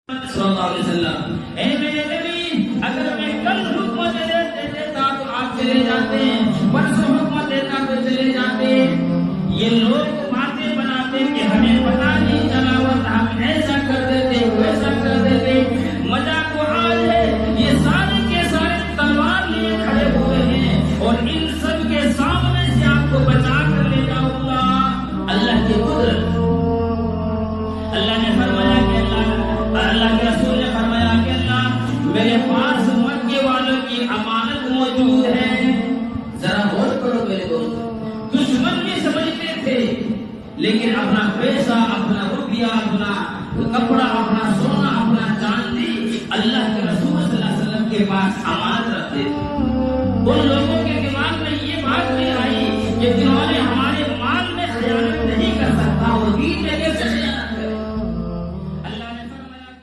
صلی اللہ علیہ وسلم، اے میرے نبی، اگر میں کل حکم دے دیتا تو آپ چلے جاتے، پرسوں حکم دیتا تو چلے جاتے۔ یہ لوگ باتیں بناتے کہ ہمیں پتہ نہیں چلا ہوتا، ہم ایسا کر دیتے ویسا کر دیتے۔ مزہ تو آج ہے، یہ سارے کے سارے تلوار لیے کھڑے ہوئے ہیں اور ان سب کے سامنے سے آپ کو بچا کر لے جاؤں گا۔ اللہ کی قدرت، اللہ نے فرمایا کہ اللہ کے رسول نے فرمایا کہ اللہ میرے پاس مکے والوں کی امانت موجود ہے۔ ذرا غور کرو میرے دوست، دشمن بھی سمجھتے تھے لیکن اپنا پیسہ، اپنا روپیہ، اپنا کپڑا، اپنا سونا، اپنا چاندی اللہ کے رسول صلی اللہ علیہ وسلم کے پاس امانت رکھتے تھے۔ ان لوگوں کے دماغ میں یہ بات نہیں آئی کہ جنہوں نے